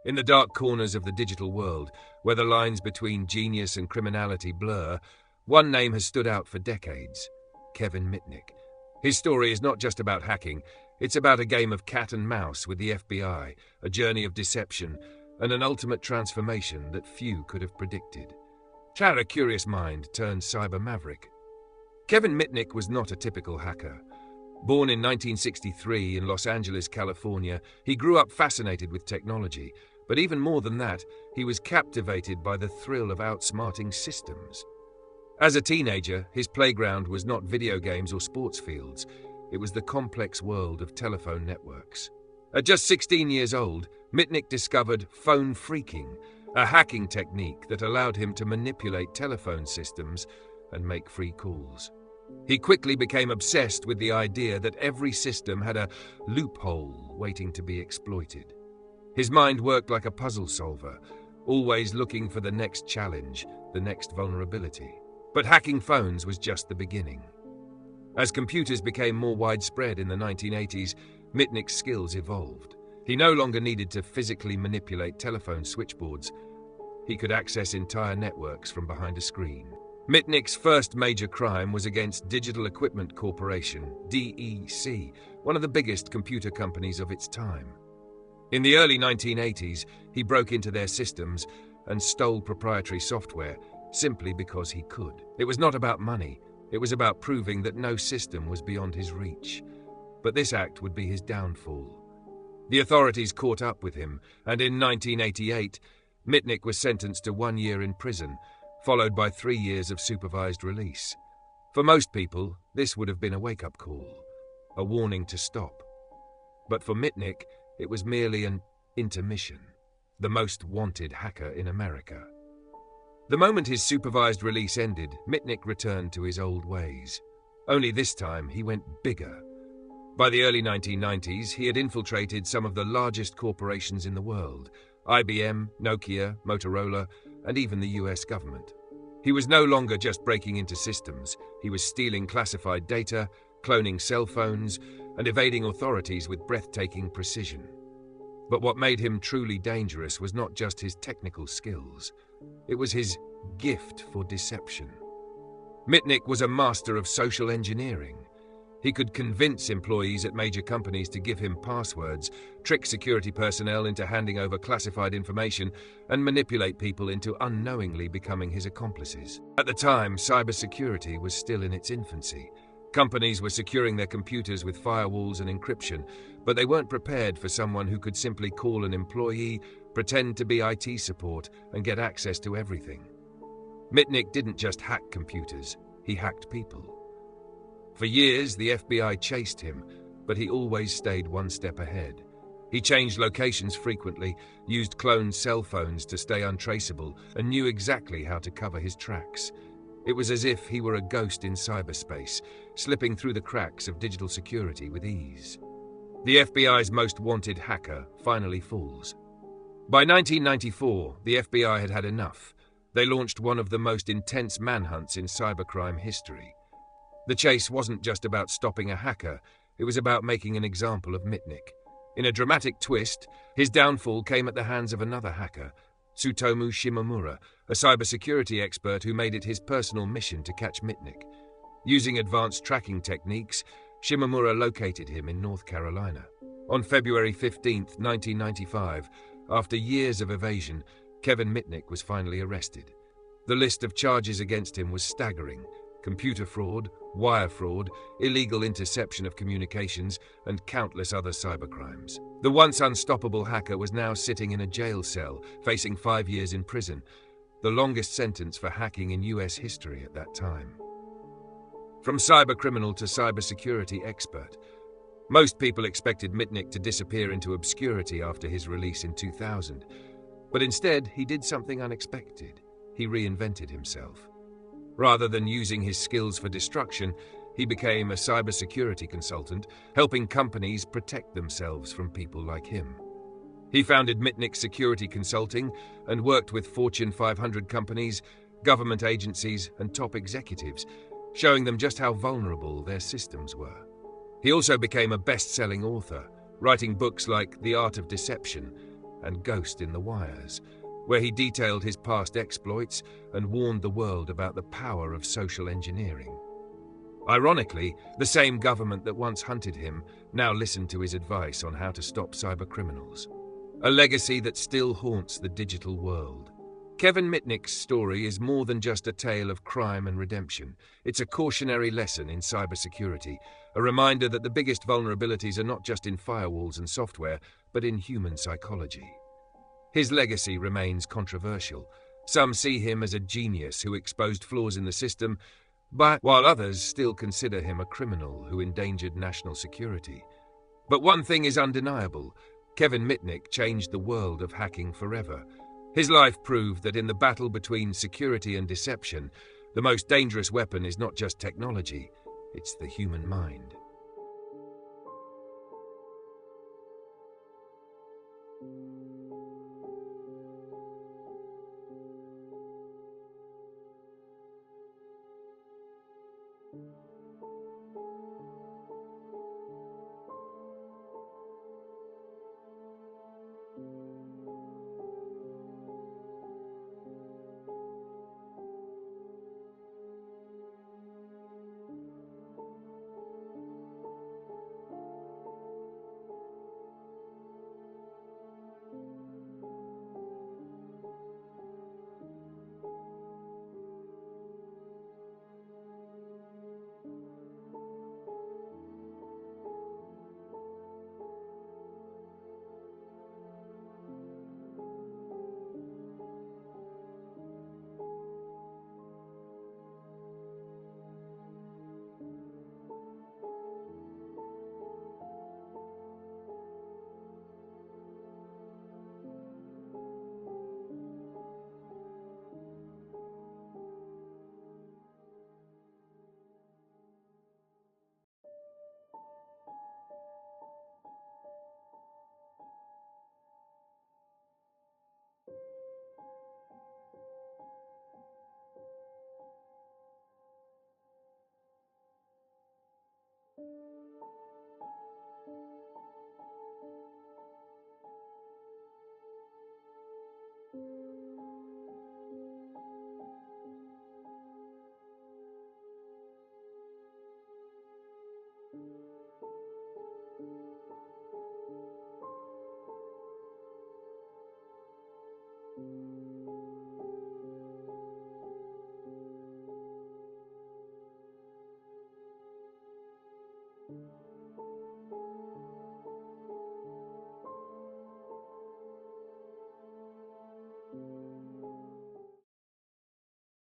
In the dark corners of the digital world, where the lines between genius and criminality blur, one name has stood out for decades: Kevin Mitnick. His story is not just about hacking, it's about a game of cat and mouse with the FBI, a journey of deception, and an ultimate transformation that few could have predicted. How a curious mind turned cyber maverick. Kevin Mitnick was not a typical hacker. Born in 1963 in Los Angeles, California, he grew up fascinated with technology, but even more than that, he was captivated by the thrill of outsmarting systems. As a teenager, his playground was not video games or sports fields. It was the complex world of telephone networks. At just 16 years old, Mitnick discovered phone phreaking, a hacking technique that allowed him to manipulate telephone systems and make free calls. He quickly became obsessed with the idea that every system had a loophole waiting to be exploited. His mind worked like a puzzle solver, always looking for the next challenge, the next vulnerability. But hacking phones was just the beginning. As computers became more widespread in the 1980s, Mitnick's skills evolved. He no longer needed to physically manipulate telephone switchboards. He could access entire networks from behind a screen. Mitnick's first major crime was against Digital Equipment Corporation, DEC, one of the biggest computer companies of its time. In the early 1980s, he broke into their systems and stole proprietary software simply because he could. It was not about money. It was about proving that no system was beyond his reach. But this act would be his downfall. The authorities caught up with him, and in 1988, Mitnick was sentenced to 1 year in prison, followed by 3 years of supervised release. For most people, this would have been a wake-up call, a warning to stop. But for Mitnick, it was merely an intermission, the most wanted hacker in America. The moment his supervised release ended, Mitnick returned to his old ways. Only this time, he went bigger. By the early 1990s, he had infiltrated some of the largest corporations in the world: IBM, Nokia, Motorola, and even the US government. He was no longer just breaking into systems. He was stealing classified data, cloning cell phones, and evading authorities with breathtaking precision. But what made him truly dangerous was not just his technical skills. It was his gift for deception. Mitnick was a master of social engineering. He could convince employees at major companies to give him passwords, trick security personnel into handing over classified information, and manipulate people into unknowingly becoming his accomplices. At the time, cybersecurity was still in its infancy. Companies were securing their computers with firewalls and encryption, but they weren't prepared for someone who could simply call an employee, pretend to be IT support, and get access to everything. Mitnick didn't just hack computers, he hacked people. For years, the FBI chased him, but he always stayed one step ahead. He changed locations frequently, used cloned cell phones to stay untraceable, and knew exactly how to cover his tracks. It was as if he were a ghost in cyberspace, slipping through the cracks of digital security with ease. The FBI's most wanted hacker finally falls. By 1994, the FBI had had enough. They launched one of the most intense manhunts in cybercrime history. The chase wasn't just about stopping a hacker, it was about making an example of Mitnick. In a dramatic twist, his downfall came at the hands of another hacker, Tsutomu Shimomura, a cybersecurity expert who made it his personal mission to catch Mitnick. Using advanced tracking techniques, Shimomura located him in North Carolina. On February 15, 1995, after years of evasion, Kevin Mitnick was finally arrested. The list of charges against him was staggering: computer fraud, wire fraud, illegal interception of communications, and countless other cybercrimes. The once unstoppable hacker was now sitting in a jail cell, facing 5 years in prison, the longest sentence for hacking in US history at that time. From cybercriminal to cybersecurity expert, most people expected Mitnick to disappear into obscurity after his release in 2000. But instead, he did something unexpected. He reinvented himself. Rather than using his skills for destruction, he became a cybersecurity consultant, helping companies protect themselves from people like him. He founded Mitnick Security Consulting and worked with Fortune 500 companies, government agencies, and top executives, showing them just how vulnerable their systems were. He also became a best-selling author, writing books like The Art of Deception, and Ghost in the Wires, where he detailed his past exploits and warned the world about the power of social engineering. Ironically, the same government that once hunted him now listened to his advice on how to stop cybercriminals. A legacy that still haunts the digital world. Kevin Mitnick's story is more than just a tale of crime and redemption. It's a cautionary lesson in cybersecurity, a reminder that the biggest vulnerabilities are not just in firewalls and software, but in human psychology. His legacy remains controversial. Some see him as a genius who exposed flaws in the system, while others still consider him a criminal who endangered national security. But one thing is undeniable: Kevin Mitnick changed the world of hacking forever. His life proved that in the battle between security and deception, the most dangerous weapon is not just technology, it's the human mind.